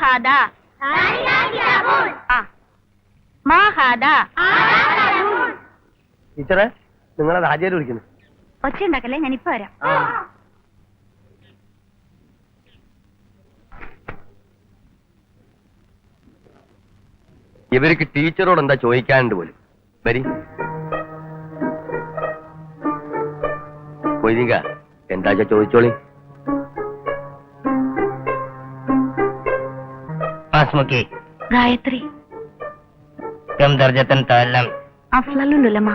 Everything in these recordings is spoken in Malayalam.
മാഹാദാ മാഹാദാ. ടീച്ചറെ, നിങ്ങളത് ആചാര്യ വിളിക്കുന്നു. ഒച്ച ഉണ്ടാക്കല്ലേ, ഞാനിപ്പോ വരാം. ഇവർക്ക് ടീച്ചറോട് എന്താ ചോദിക്കാനുണ്ട് പോലും. വരി കൊയ്തിക, എന്താ ചോദിച്ചോളി. ഗായത്രി كم درجة تعلم؟ അഫ്ളലുൽ ഉലമ.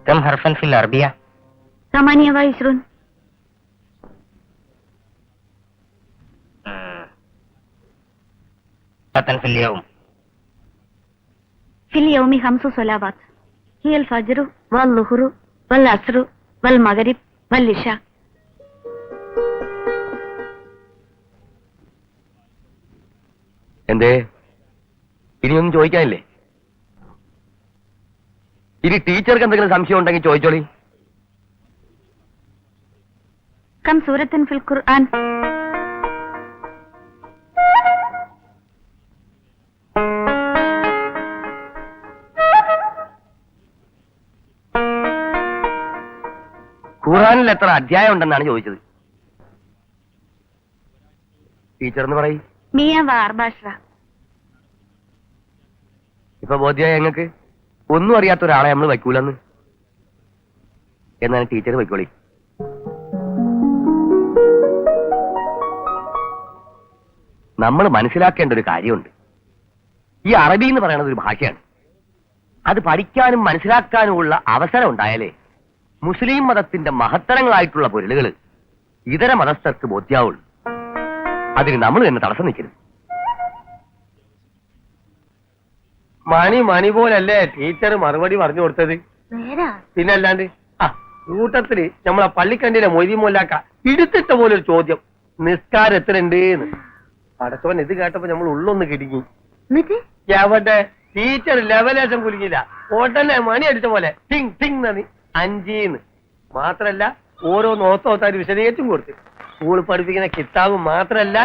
كم حرفا في العربية؟ 28. كم في اليوم؟ في اليوم 5 صلوات هي الفجر والظهر والعصر والمغرب والعشاء. എന്തേ, ഇനിയൊന്നും ചോദിക്കാനില്ലേ? ഇനി ടീച്ചർക്ക് എന്തെങ്കിലും സംശയം ഉണ്ടെങ്കിൽ ചോദിച്ചോളി. كم سورة في القرآن؟ ഖുർആനിൽ എത്ര അധ്യായം ഉണ്ടെന്നാണ് ചോദിച്ചത്. ടീച്ചർ എന്ന് പറയും. 114. ഇപ്പൊ ബോധ്യമായി ഞങ്ങൾക്ക് ഒന്നും അറിയാത്ത ഒരാളെ നമ്മൾ വയ്ക്കൂലെന്ന്. എന്നാണ് ടീച്ചർ വയ്ക്കോളി. നമ്മൾ മനസ്സിലാക്കേണ്ട ഒരു കാര്യമുണ്ട്. ഈ അറബി എന്ന് പറയുന്നത് ഒരു ഭാഷയാണ്. അത് പഠിക്കാനും മനസ്സിലാക്കാനുമുള്ള അവസരം ഉണ്ടായാലേ മുസ്ലിം മതത്തിന്റെ മഹത്തരങ്ങളായിട്ടുള്ള പൊരുളുകൾ ഇതര മതസ്ഥർക്ക് ബോധ്യാവുള്ളൂ. അതിന് നമ്മൾ തന്നെ തടസ്സം നിൽക്കരുത്. മണി പോലല്ലേ ടീച്ചർ മറുപടി പറഞ്ഞു കൊടുത്തത്? പിന്നല്ലാണ്ട് കൂട്ടത്തില് നമ്മളെ പള്ളിക്കണ്ടിയിലെ മൊയ്തി മോലാക്ക ഇടുത്തിട്ട പോലൊരു ചോദ്യം, നിസ്കാരം എത്രയുണ്ട് എന്ന്. പടച്ചവൻ ഇത് കേട്ടപ്പോ നമ്മൾ ഉള്ളൊന്ന് കിടുങ്ങി. എവിടെ ടീച്ചർ ലെവലേശം കുലുങ്ങില്ല. ഉടനെ മണി അടിച്ച പോലെ ടിങ് ടിങ് നന്ദി 5 മാത്രല്ല ഓരോ നോത്തോത്താര് വിശദീകരിച്ചും കൊടുത്ത്. സ്കൂൾ പഠിപ്പിക്കുന്ന കിതാബ് മാത്രല്ല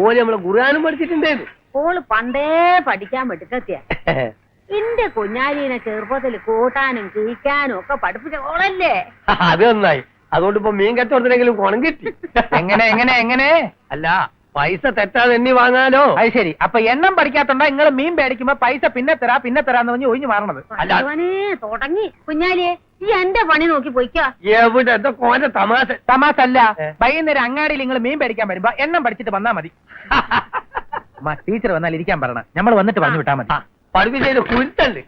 ഓല് നമ്മളെ ഖുർആനും പഠിച്ചിട്ടുണ്ടേന്ന്. ഓള് പണ്ടേ പഠിക്കാൻ പറ്റിയ എന്റെ കുഞ്ഞാലീനെ ചെറുപ്പത്തിൽ കൂട്ടാനും കിഴിക്കാനും ഒക്കെ പഠിപ്പിച്ച ഓളല്ലേ. അത് നന്നായി. അതുകൊണ്ട് ഇപ്പൊ മീൻ കച്ചവടത്തിനെങ്കിലും കുണം കിട്ടി. എങ്ങനെ അല്ല, പൈസ തെറ്റാതെ എണ്ണി വാങ്ങാലോ. അത് ശരി. അപ്പൊ എണ്ണം പഠിക്കാത്തോണ്ടാ നിങ്ങൾ മീൻ പേടിക്കുമ്പോ പൈസ പിന്നെ തരാന്ന് പറഞ്ഞ് ഒഴിഞ്ഞു മാറണത്. തുടങ്ങി കുഞ്ഞാലിയെ ഈ എന്റെ പണി നോക്കി പോയിക്കോ. എവിടെ എന്താ കോന്റെ തമാശ അല്ല. വൈകുന്നേരം അങ്ങാടിയിൽ നിങ്ങൾ മീൻ പേടിക്കാൻ വരുമ്പോ എണ്ണം പഠിച്ചിട്ട് വന്നാ മതി. ടീച്ചർ വന്നാൽ ഇരിക്കാൻ പറയണം. നമ്മൾ വന്നിട്ട് പറഞ്ഞു വിട്ടാ മതി. പഠിപ്പിച്ചതിന് കുരുത്തണ്ട്.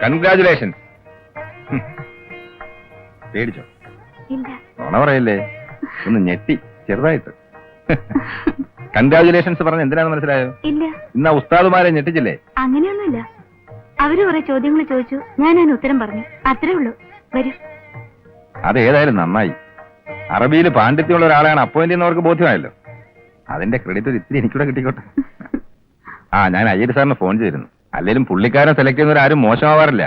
കൺഗ്രാജുലേഷൻ. പേടിച്ചോ? നുണ പറയല്ലേ, ഒന്ന് ഞെട്ടി ചെറുതായിട്ട്. കൺഗ്രാജുലേഷൻസ് പറഞ്ഞ എന്തിനാന്ന് മനസ്സിലായോ? ഇല്ല. ഇന്നാ ഉസ്താദുമാരെ ഞെട്ടിച്ചില്ലേ? അങ്ങനെയൊന്നുമില്ല. അവര് കുറെ ചോദ്യങ്ങൾ ചോദിച്ചു, ഞാൻ അതിന് ഉത്തരം പറഞ്ഞു, അത്രേ ഉള്ളൂ. വരൂ. അതേതായാലും നന്നായി. അറബിയിൽ പാണ്ഡിത്യമുള്ള ഒരാളാണ് അപ്പോയിന്റ് ചെയ്യുന്നവർക്ക് ബോധ്യമായല്ലോ. അതിന്റെ ക്രെഡിറ്റ് ഒരു ഇത്തിരി എനിക്കൂടെ കിട്ടിക്കോട്ടെ. ഞാൻ അയ്യര് സാറിന് ഫോൺ ചെയ്തിരുന്നു. അല്ലെങ്കിലും പുള്ളിക്കാരൻ സെലക്ട് ചെയ്യുന്നവരാരും മോശമാവാറില്ല.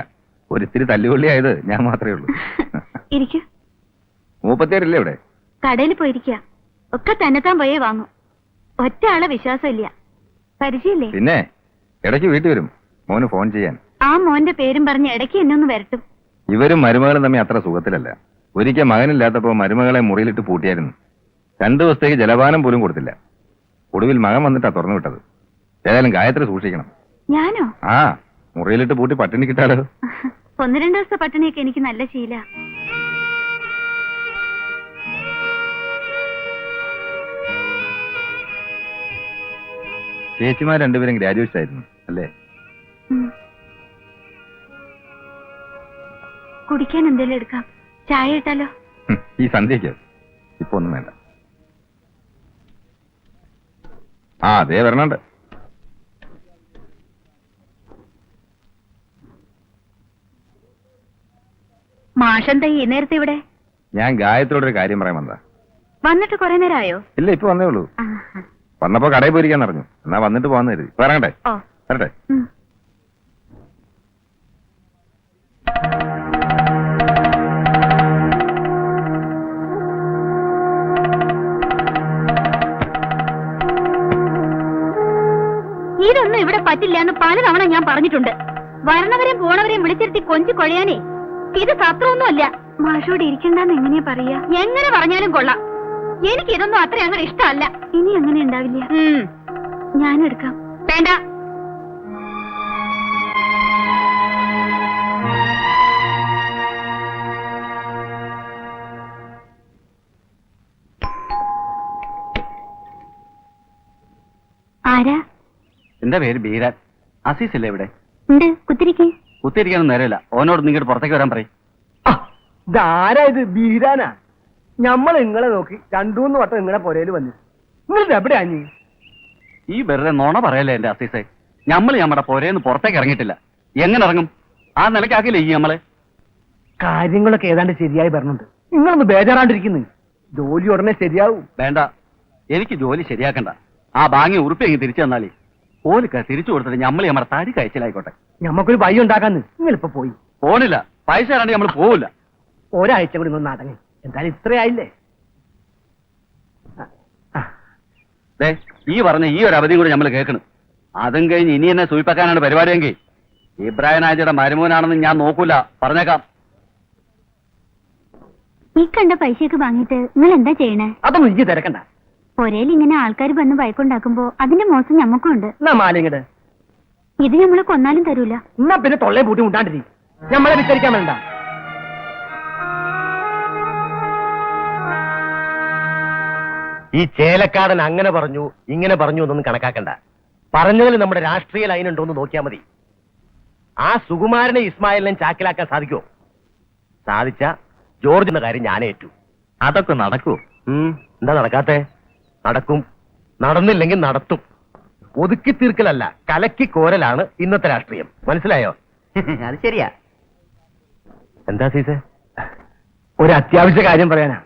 ഒരിത്തിരി തല്ലുകൊള്ളിയായത് ഞാൻ മാത്രമേ ഉള്ളൂ. മൂപ്പത്തേരില്ലേ ഇവിടെ? കടയിൽ പോയിരിക്കുക. ഒക്കെ തന്നെത്താൻ പോയേ വാങ്ങും. ഒറ്റ ആളെ വിശ്വാസമില്ല. പരിചയമില്ലേ? പിന്നെ ഇടയ്ക്ക് വീട്ടിൽ വരും മോന് ഫോൺ ചെയ്യാൻ. ആ മോന്റെ പേരും പറഞ്ഞ് ഇടയ്ക്ക് എന്നെ ഒന്ന് വരട്ടും. ഇവരും മരുമകളും തമ്മിൽ അത്ര സുഖത്തിലല്ല. ഒരിക്കൽ മകനില്ലാത്തപ്പോ മരുമകളെ മുറിയിലിട്ട് പൂട്ടിയായിരുന്നു. 2 ദിവസത്തേക്ക് ജലപാനം പോലും കൊടുത്തില്ല. ഒടുവിൽ മകൻ വന്നിട്ടാ തുറന്നു വിട്ടത്. ഏതായാലും ഗായത്രി സൂക്ഷിക്കണം. ഞാനോ? മുറിയിലിട്ട് പൂട്ടി പട്ടിണി കിട്ടാലോ. 1-2 ദിവസത്തെ പട്ടിണിയൊക്കെ എനിക്ക് നല്ല ശീല. ചേച്ചിമാർ രണ്ടുപേരും ഗ്രാജുവേറ്റ്സ് ആയിരുന്നു അല്ലേ? കുടിക്കാൻ എന്തെങ്കിലും എടുക്കാം. ചായ ഇട്ടാലോ? ഈ സന്ധ്യയ്ക്ക് ഇപ്പൊ ഒന്നും വേണ്ട. അതേ വരണുണ്ട്. മാഷെന്താ ഈ നേരത്തെ ഇവിടെ? ഞാൻ ഗായത്രിയോടൊരു കാര്യം പറയാൻ വന്നതാ. വന്നിട്ട് കുറെ നേരമായോ? ഇല്ല, ഇപ്പൊ വന്നേ ഉള്ളൂ. വന്നപ്പോ കടയിൽ പോയിരിക്കാൻ പറഞ്ഞു. എന്നാ വന്നിട്ട് പോകാന്ന് കരുതി. വരണ്ടേ? ഓ വരട്ടെ. ഉം. ഇതൊന്നും ഇവിടെ പറ്റില്ല എന്ന് പലതവണ ഞാൻ പറഞ്ഞിട്ടുണ്ട്. വരണവരെയും പോണവരെയും വിളിച്ചിരുത്തി കൊഞ്ചു കൊഴയാനേ ഇത് സത്രമൊന്നുമല്ല. മാഷോട് ഇരിക്കണ്ടെന്ന് എങ്ങനെയാ പറയാ? എങ്ങനെ പറഞ്ഞാലും കൊള്ളാം. എനിക്ക് ഇതൊന്നും അത്ര അങ്ങനെ ഇഷ്ടമല്ല. ഇനി അങ്ങനെ ഉണ്ടാവില്ല. ഞാനെടുക്കാം. വേണ്ട. ആരാ? എന്റെ പേര് ബീരാൻ. അസീസ് അല്ലേ ഇവിടെ? ഉണ്ട്. കുത്തിരിക്കേ. കുത്തിയിരിക്കാനൊന്നും നേരമില്ല. ഓനോട് നിങ്ങോട്ട് പുറത്തേക്ക് വരാൻ പറയും. ഇതാരാ ഇത്? ബീരാനാ? ഞമ്മൾ നിങ്ങളെ നോക്കി 2-3 വട്ടം നിങ്ങളെ പുരയിൽ വന്നു. നിങ്ങൾ എവിടെയാ നീ? ഈ വെറുതെ നോണ പറയല്ലേ എന്റെ അസീസെ. നമ്മുടെ പുരേന്ന് പുറത്തേക്ക് ഇറങ്ങിയിട്ടില്ല. എങ്ങനെ ഇറങ്ങും? ആ നിലക്കാക്കില്ലേ ഈ നമ്മളെ? കാര്യങ്ങളൊക്കെ ഏതാണ്ട് ശരിയായി പറഞ്ഞുണ്ട്. നിങ്ങളൊന്ന് ബേജാറാണ്ടിരിക്കുന്നു. ജോലി ഉടനെ ശരിയാവും. വേണ്ട, എനിക്ക് ജോലി ശരിയാക്കണ്ട. ആ ബാങ്ങി ഉറുപ്പിയെങ്കിൽ തിരിച്ചു തന്നാലേ ഓലിക്ക തിരിച്ചു കൊടുത്തിട്ട് നമ്മുടെ തടി കഴിച്ചിലായിക്കോട്ടെ. ഞമ്മക്കൊരു വഴി ഉണ്ടാക്കാന്ന്. നിങ്ങളിപ്പോ പോയി പോണില്ല. പൈസ തരാണ്ട് നമ്മൾ പോവില്ല. ഒരാഴ്ച കൂടി നിങ്ങൾ നടങ്ങി. എന്തായാലും ഇത്രയായില്ലേ? ദേ, ഈ പറഞ്ഞ ഈ ഒരു അവധിയും കൂടി നമ്മൾ കേൾക്കണം. അതും കഴിഞ്ഞ് ഇനി എന്നെ സൂചിപ്പാക്കാനാണ് പരിപാടിയെങ്കിൽ ഇബ്രാഹിം ആജിയുടെ മരുമോനാണെന്ന് ഞാൻ നോക്കൂല. പറഞ്ഞേക്കാം. ഈ കണ്ട പൈസയൊക്കെ വാങ്ങിയിട്ട് നിങ്ങൾ എന്താ ചെയ്യണേ? അതൊന്നും എനിക്ക് തിരക്കണ്ട. ഒരേൽ ഇങ്ങനെ ആൾക്കാർ വന്ന് വഴക്കുണ്ടാക്കുമ്പോ അതിന്റെ മോശം ഞമ്മക്കും ഉണ്ട്. എന്നാ മാലിങ്ങട് ഇത് നമ്മള് കൊന്നാലും തരൂല. എന്നാ പിന്നെ തൊള്ളയെ പൂട്ടി മുണ്ടാണ്ടിരി. ഞമ്മളെ വിസ്തരിക്കാൻ വേണ്ട. ഈ ചേലക്കാടൻ അങ്ങനെ പറഞ്ഞു ഇങ്ങനെ പറഞ്ഞു എന്നൊന്നും കണക്കാക്കണ്ട. പറഞ്ഞതിൽ നമ്മുടെ രാഷ്ട്രീയ ലൈൻ ഉണ്ടോ എന്ന് നോക്കിയാൽ മതി. ആ സുകുമാരനെ ഇസ്മായിലിനെ ചാക്കിലാക്കാൻ സാധിക്കുമോ? സാധിച്ച ജോർജിന്റെ കാര്യം ഞാൻ ഏറ്റു. അതൊക്കെ നടക്കൂ. എന്താ നടക്കാത്തെ? നടക്കും. നടന്നില്ലെങ്കിൽ നടത്തും. ഒതുക്കി തീർക്കലല്ല, കലക്കി കോരലാണ് ഇന്നത്തെ രാഷ്ട്രീയം. മനസ്സിലായോ? അത് ശരിയാ. എന്താ സീസേ? ഒരു അത്യാവശ്യ കാര്യം പറയാനാ.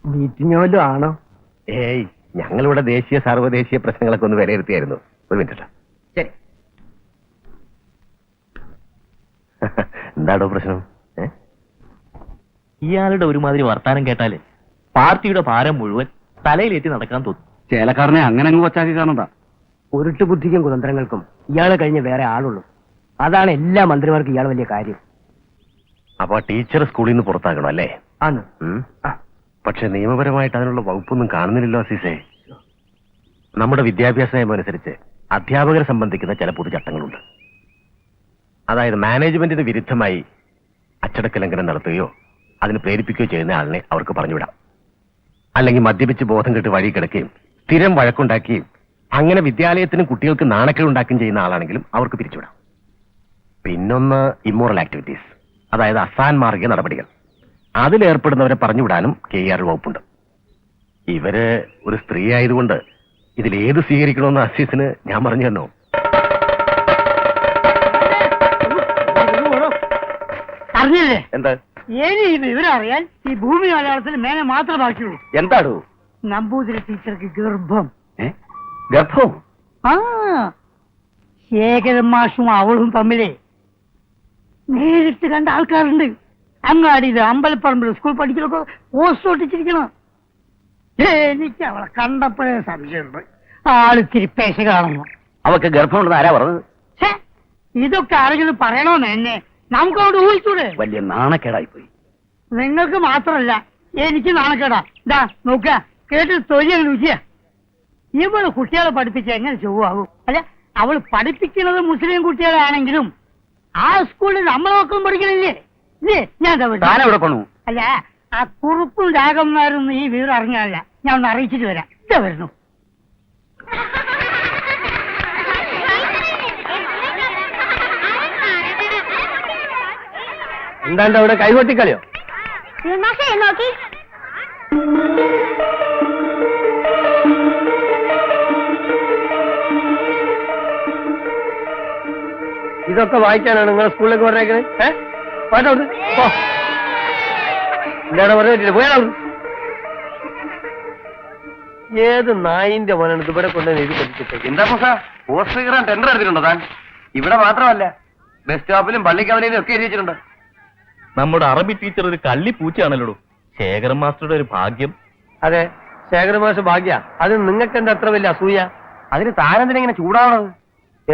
മീറ്റിംഗ് വല്ലതും ആണോ? ഏയ്, ഞങ്ങളിവിടെ ദേശീയ സർവ്വദേശീയ പ്രശ്നങ്ങളൊക്കെ ഒന്ന് വിലയിരുത്തിയായിരുന്നു. ഒരു മിനിറ്റ്. ശരി. എന്താണോ പ്രശ്നം? ഇയാളുടെ ഒരുമാതിരി വർത്താനം കേട്ടാല് പാർട്ടിയുടെ ഭാരം മുഴുവൻ തലയിലേറ്റി നടക്കാൻ തോന്നും. ചേലക്കാരനെ അങ്ങനെ അങ്ങ് കൊച്ചാക്കി കാണണ്ട. ഉരുട്ട് ബുദ്ധിക്കും കുതന്ത്രങ്ങൾക്കും ഇയാളെ കഴിഞ്ഞ് വേറെ ആളുള്ളൂ. അതാണ് എല്ലാ മന്ത്രിമാർക്കും ഇയാൾ വലിയ കാര്യം. അപ്പൊ ടീച്ചർ സ്കൂളിൽ നിന്ന് പുറത്താക്കണോ അല്ലേ? ആണ്. പക്ഷെ നിയമപരമായിട്ട് അതിനുള്ള വകുപ്പൊന്നും കാണുന്നില്ലല്ലോ അസീസേ. നമ്മുടെ വിദ്യാഭ്യാസ നിയമം അനുസരിച്ച് അധ്യാപകരെ സംബന്ധിക്കുന്ന ചില പൊതുചട്ടങ്ങളുണ്ട്. അതായത് മാനേജ്മെന്റിന് വിരുദ്ധമായി അച്ചടക്ക ലംഘനം നടത്തുകയോ അതിന് പ്രേരിപ്പിക്കുകയോ ചെയ്യുന്ന ആളിനെ അവർക്ക് പറഞ്ഞുവിടാം. അല്ലെങ്കിൽ മദ്യപിച്ച് ബോധം കെട്ട് വഴി കിടക്കുകയും സ്ഥിരം വഴക്കുണ്ടാക്കുകയും അങ്ങനെ വിദ്യാലയത്തിനും കുട്ടികൾക്ക് നാണക്കേടുണ്ടാക്കുകയും ചെയ്യുന്ന ആളാണെങ്കിലും അവർക്ക് പിരിച്ചുവിടാം. പിന്നൊന്ന് ഇമ്മോറൽ ആക്ടിവിറ്റീസ്, അതായത് അസാൻമാർഗിക നടപടികൾ. അതിലേർപ്പെടുന്നവരെ പറഞ്ഞുവിടാനും KER വകുപ്പുണ്ട്. ഇവര് ഒരു സ്ത്രീ ആയതുകൊണ്ട് ഇതിലേത് സ്വീകരിക്കണമെന്ന് അസീസിന് ഞാൻ പറഞ്ഞു തന്നോ? അറിഞ്ഞില്ലേ? എന്താ? ഏനി ഈ വിവരം അറിയാൻ ഈ ഭൂമി മലയാളത്തിൽ മേനെ മാത്രമേ ബാക്കിയുള്ളൂ. എന്താടോ? നമ്പൂതിരി ടീച്ചർക്ക് ഗർഭം. ഗർഭവും? ആ, ശേഖരൻ മാഷും അവളും തമ്മിലേ നേരിട്ട് കണ്ട ആൾക്കാരുണ്ട്. അങ്ങാടിയില് അമ്പലപ്പറമ്പിൽ സ്കൂൾ പഠിക്കലൊക്കെ പോസ്റ്റ് ഒട്ടിച്ചിരിക്കണം. എനിക്ക് അവളെ കണ്ടപ്പോഴേ സംശയമുണ്ട്. ആളിത്തിരി പേശ കാണുന്നു. അവക്ക് ഗർഭമുണ്ടെന്ന് ആരാ പറഞ്ഞത്? ഛേ, ഇതൊക്കെ ആരെങ്കിലും പറയണോന്ന് എന്നെ നമുക്കവിടെ ഊഹിച്ചൂടെ? വലിയ നാണക്കേടായി പോയി. നിങ്ങൾക്ക് മാത്രല്ല എനിക്ക് നാണക്കേടാ. ഇതാ നോക്ക, കേട്ട് തൊഴിൽ രുചിയ. ഇവള് കുട്ടികളെ പഠിപ്പിച്ച് എങ്ങനെ ചൊവ്വാകും? അല്ല, അവൾ പഠിപ്പിക്കുന്നത് മുസ്ലിം കുട്ടികളാണെങ്കിലും ആ സ്കൂളിൽ നമ്മളെ മക്കളും പഠിക്കണില്ലേ? ഇല്ലേ? ഞാൻ താനെവിടെ പോണു? അല്ല, ആ കുറുപ്പും രാഗംമാരൊന്നും ഈ വിവരം അറിഞ്ഞാലല്ല. ഞാൻ ഒന്ന് അറിയിച്ചിട്ട് വരാം. ഇതാ വരുന്നു. എന്താണ്ട് അവിടെ കൈകൊട്ടിക്കളിയോ? നോക്കി ഇതൊക്കെ വായിക്കാനാണ് നിങ്ങൾ സ്കൂളിലേക്ക് പറഞ്ഞേക്കുന്നത്? പോയാ എന്താണ് പറഞ്ഞിട്ടില്ല? പോയാ ഏത് നായിന്റെ മോനാണ് ഇത് ഇവിടെ കൊണ്ടുവന്ന് എഴുതി പറ്റിച്ചിട്ട്? എന്താ പോസ്റ്റർ കീറാൻ ടെൻഡർ എടുത്തിട്ടുണ്ടോ താൻ? ഇവിടെ മാത്രമല്ല, ബസ് സ്റ്റോപ്പിലും പള്ളിക്കവലയിലും ഒക്കെ എഴുതി വെച്ചിട്ടുണ്ട്. നമ്മുടെ അറബി ടീച്ചർ ഒരു കള്ളി പൂച്ചയാണല്ലോ. ശേഖരൻ മാസ്റ്ററുടെ ഒരു ഭാഗ്യം. അതെ, ശേഖരമാഷ ഭാഗ്യ. അത് നിങ്ങൾക്ക് എന്താ അത്ര വലിയ അസൂയ? അതിന് താനെന്തിനെ ചൂടാവണത്?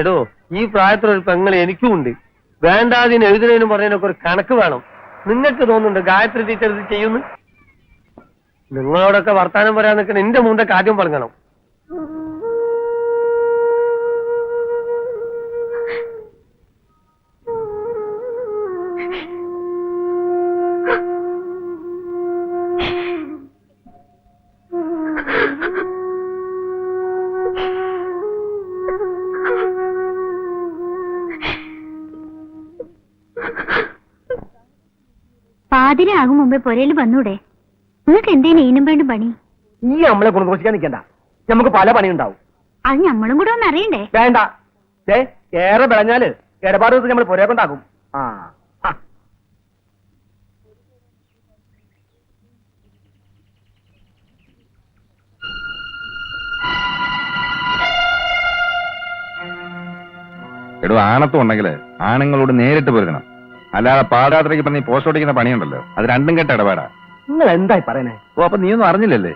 എടോ, ഈ പ്രായത്തിലൊരു പെങ്ങൾ എനിക്കും ഉണ്ട്. വേണ്ടാതിന് എഴുതുന്നതിനും പറയുന്നതിനൊക്കെ ഒരു കണക്ക് വേണം. നിങ്ങൾക്ക് തോന്നുന്നുണ്ട് ഗായത്രി ടീച്ചർ ഇത് ചെയ്യുന്നു? നിങ്ങളോടൊക്കെ വർത്താനം പറയാൻ നിൽക്കുന്ന എന്റെ മുമ്പൊക്കെ ആദ്യം പറഞ്ഞണം. പാതിരാകും മുമ്പേ പുരയിൽ വന്നൂടെ? നിങ്ങൾക്ക് എന്തേലും ഈനും വേണ്ടും പണി? ഈ നമ്മളെ കുറിക്കാൻ നിൽക്കണ്ട, നമുക്ക് പല പണിയുണ്ടാവും. അത് നമ്മളും കൂടെ ഒന്ന് അറിയണ്ടേ? വേണ്ട, ഏറെ വിളഞ്ഞാല് ഇടപാട് ദിവസം നമ്മൾ പുരയെ കൊണ്ടാക്കും. എടോ, ആണത്വം ഉണ്ടെങ്കിൽ ആണുങ്ങളോട് നേരിട്ട് പൊരുതണം. അല്ലാതെ പാദയാത്രയ്ക്ക് പറഞ്ഞ് പോസ്റ്റ് ഓടിക്കുന്ന പണിയുണ്ടല്ലോ, അത് രണ്ടും കെട്ട ഇടപാടാ. നിങ്ങൾ എന്തായി പറയണേ? ഓ, അപ്പൊ നീയൊന്നും അറിഞ്ഞില്ലല്ലേ?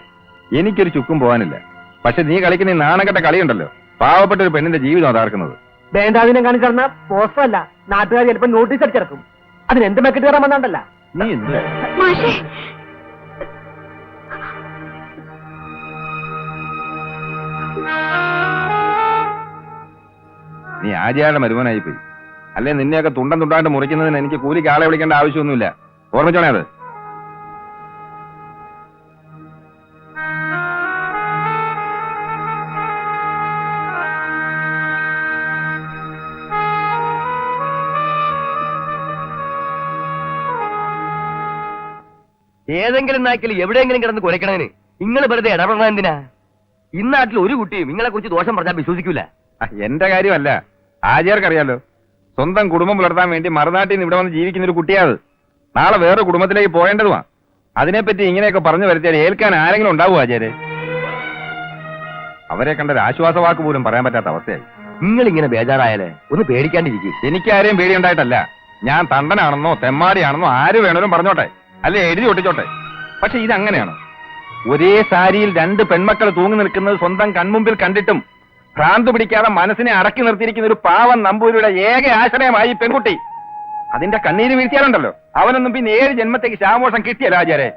എനിക്കൊരു ചുക്കും പോകാനില്ല. പക്ഷെ നീ കളിക്കുന്ന ഈ നാണക്കെട്ട കളിയുണ്ടല്ലോ, പാവപ്പെട്ട ഒരു പെണ്ണിന്റെ ജീവിതം അതാർക്കുന്നത്. വേണ്ടാതിനെ കാണിച്ചിറന്ന പോസ്റ്റർ അല്ല, നാട്ടുകാർ ചിലപ്പോൾ നോട്ടീസ് അടിച്ചിറക്കും. അതിന് എന്ത് മെക്കിട്ട് കയറാൻ വന്നാണ്ടല്ല. നീ എന്ത് മാഷേ, നീ ആചാരുടെ മരുമനായി പോയി. അല്ലെ നിന്നെയൊക്കെ തുണ്ടം തുണ്ടായിട്ട് മുറിക്കുന്നതിന് എനിക്ക് കൂലിക്ക് ആളെ വിളിക്കേണ്ട ആവശ്യമൊന്നുമില്ല. ഓർമ്മിച്ചോണേ അത്. ഏതെങ്കിലും നാക്കിൽ എവിടെയെങ്കിലും കിടന്ന് കുരയ്ക്കണതിന് നിങ്ങൾ വെറുതെ ഇടപെടണം എന്തിനാ? ഇന്നാട്ടിൽ ഒരു കുട്ടിയും നിങ്ങളെ കുറിച്ച് ദോഷം പറഞ്ഞാൽ വിശ്വസിക്കൂല. എന്റെ കാര്യമല്ല, ആചാർക്കറിയാലോ. സ്വന്തം കുടുംബം പുലർത്താൻ വേണ്ടി മറുനാട്ടിൽ നിന്ന് ഇവിടെ വന്ന് ജീവിക്കുന്ന ഒരു കുട്ടിയാത്. നാളെ വേറെ കുടുംബത്തിലേക്ക് പോകേണ്ടതുമാ. അതിനെപ്പറ്റി ഇങ്ങനെയൊക്കെ പറഞ്ഞു വരുത്തിയാൽ ഏൽക്കാൻ ആരെങ്കിലും ഉണ്ടാവും ആചാര്യ? അവരെ കണ്ട ഒരു ആശ്വാസവാക്ക് പോലും പറയാൻ പറ്റാത്ത അവസ്ഥയായി. നിങ്ങൾ ഇങ്ങനെ ബേജാറായാലേ ഒന്ന് പേടിക്കാണ്ടിരിക്കും. എനിക്കാരെയും പേടിയുണ്ടായിട്ടല്ല. ഞാൻ തണ്ടനാണെന്നോ തെമ്മാടിയാണെന്നോ ആര് വേണേലും പറഞ്ഞോട്ടെ, അല്ലെ എഴുതി ഒട്ടിച്ചോട്ടെ. പക്ഷെ ഇതങ്ങനെയാണോ? ഒരേ സാരിയിൽ രണ്ട് പെൺമക്കൾ തൂങ്ങി നിൽക്കുന്നത് സ്വന്തം കൺമുമ്പിൽ കണ്ടിട്ടും ഭ്രാന്ത് പിടിക്കാതെ മനസ്സിനെ അടക്കി നിർത്തിയിരിക്കുന്ന ഒരു പാവം നമ്പൂരിയുടെ ഏക ആശ്രയമായി പെൺകുട്ടി. അതിന്റെ കണ്ണീര് വീഴ്ത്തിയാലുണ്ടല്ലോ, അവനൊന്നും പിന്നെ 7 ജന്മത്തേക്ക് ശാമോഷം കിട്ടിയ രാജാരെ.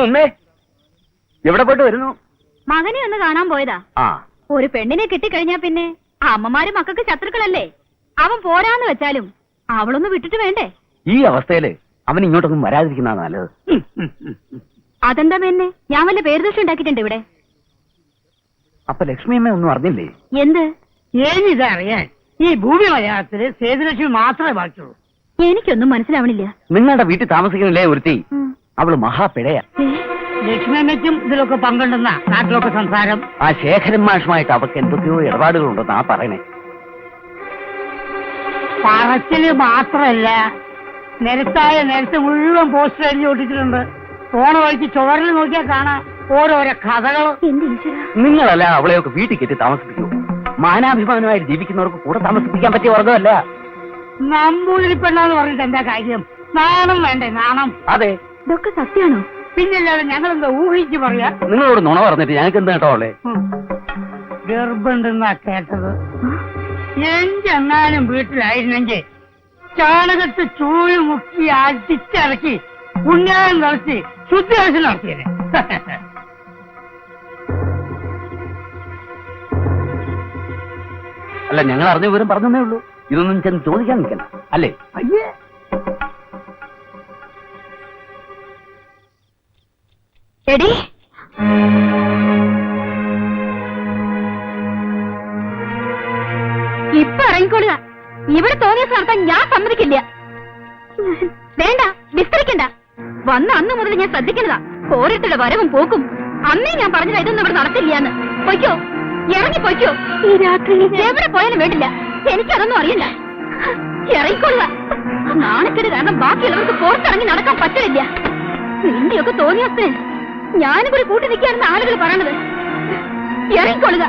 ഒന്നേ എവിടെ പോയിട്ട് വരുന്നു? മകനെ ഒന്ന് കാണാൻ പോയതാ. ഒരു പെണ്ണിനെ കിട്ടിക്കഴിഞ്ഞാ പിന്നെ അമ്മമാര് മക്കൾക്ക് ശത്രുക്കളല്ലേ? അവൻ പോരാന്ന് വെച്ചാലും അവളൊന്ന് വിട്ടിട്ട് വേണ്ടേ? ഈ അവസ്ഥയില് അവൻ ഇങ്ങോട്ടൊന്നും വരാതിരിക്കുന്ന നല്ലത്. അതെന്താ എന്നെ? ഞാൻ വല്ല പേരുദോഷം ഉണ്ടാക്കിയിട്ടുണ്ട് ഇവിടെ? അപ്പൊ ലക്ഷ്മിയമ്മ ഒന്നും അറിഞ്ഞില്ലേ? എന്ത്? ഏനിതറിയാൻ ഈ ഭൂമി മലയാളത്തില് സേതുലക്ഷ്മി മാത്രമേ ബാക്കിയുള്ളൂ. എനിക്കൊന്നും മനസ്സിലാവണില്ല. നിങ്ങളുടെ വീട്ടിൽ താമസിക്കുന്നില്ലേ ഒരുത്തി? അവള് മഹാപിഴയാ. ലക്ഷ്മണയ്ക്കും ഇതിലൊക്കെ പങ്കുണ്ടെന്ന നാട്ടിലൊക്കെ സംസാരം. ആ ശേഖരൻ മാഷുമായിട്ട് അവർക്ക് എന്തൊക്കെയോ ഇടപാടുകളുണ്ടെന്ന് ആ പറയണേ. പറച്ചില് മാത്രല്ല, നിരത്തായ നിരത്ത് മുഴുവൻ പോസ്റ്റർ എഴുതി ഒട്ടിച്ചിട്ടുണ്ട്. പോണ വഴിക്ക് ചുവരിൽ നോക്കിയാൽ കാണാം. ഓരോരോ കഥകൾ. എന്റെ ഈശ്വര, നിങ്ങളല്ല അവളെയൊക്കെ വീട്ടിൽ കയറ്റി താമസിപ്പിക്കൂ. മാനാഭിമാനമായിട്ട് ജീവിക്കുന്നവർക്ക് കൂടെ താമസിപ്പിക്കാൻ പറ്റിയ വർഗമല്ല. നമ്പൂതിരി പെണ്ണാന്ന് പറഞ്ഞിട്ട് എന്താ കാര്യം? നാണം വേണ്ടേ, നാണം? അതെ, ഇതൊക്കെ സത്യാണോ? പിന്നല്ലാതെ ഞങ്ങളെന്താ ഊഹിച്ച് പറയാ? നിങ്ങളോട് നുണ പറഞ്ഞിട്ട് ഞങ്ങൾക്ക് എന്താ കേട്ടോ അവളെ? ഗർഭുണ്ടെന്നാ കേട്ടത്. എങ്ങാനും വീട്ടിലായിരുന്നെങ്കിൽ ചാണകത്ത് ചൂഴി മുക്കി അടിച്ചിറക്കി പുണ്യാനം നടത്തി ശുദ്ധിയാസം നടത്തിയനെ. അല്ല, ഞങ്ങൾ അറിഞ്ഞ വിവരം പറഞ്ഞേ ഉള്ളൂ. ഇതൊന്നും ചെന്ന് ചോദിക്കാൻ നിൽക്കണം അല്ലേ? അയ്യേ, എടി, ഇപ്പൊ ഇറങ്ങിക്കൊള്ളുക. ഇവിടെ തോന്നിയ നടത്താൻ ഞാൻ സമ്മതിക്കില്ല. വേണ്ട, വിസ്തരിക്കണ്ട. വന്ന അന്ന് മുതൽ ഞാൻ ശ്രദ്ധിക്കുന്നതാ ഓരോരുത്തരുടെ വരവും പോക്കും. അന്നേ ഞാൻ പറഞ്ഞതാ ഇതൊന്നും ഇവിടെ നടത്തില്ലാന്ന്. പൊയ്ക്കോ, ഇറങ്ങി പൊയ്ക്കോ. ഈ രാത്രി എവിടെ പോയാലും വേണ്ടില്ല, എനിക്കതൊന്നും അറിയില്ല. ഇറങ്ങിക്കൊള്ളുക. നാണക്കേട് കാരണം ബാക്കിയുള്ളവർക്ക് പുറത്തിറങ്ങി നടക്കാൻ പറ്റില്ല. നിന്റെയൊക്കെ തോന്നിയേ ഞാനും കൂടി കൂട്ടി നിൽക്കാണെന്ന് ആളുകൾ പറയണത്. ഇറങ്ങിക്കൊള്ളുക.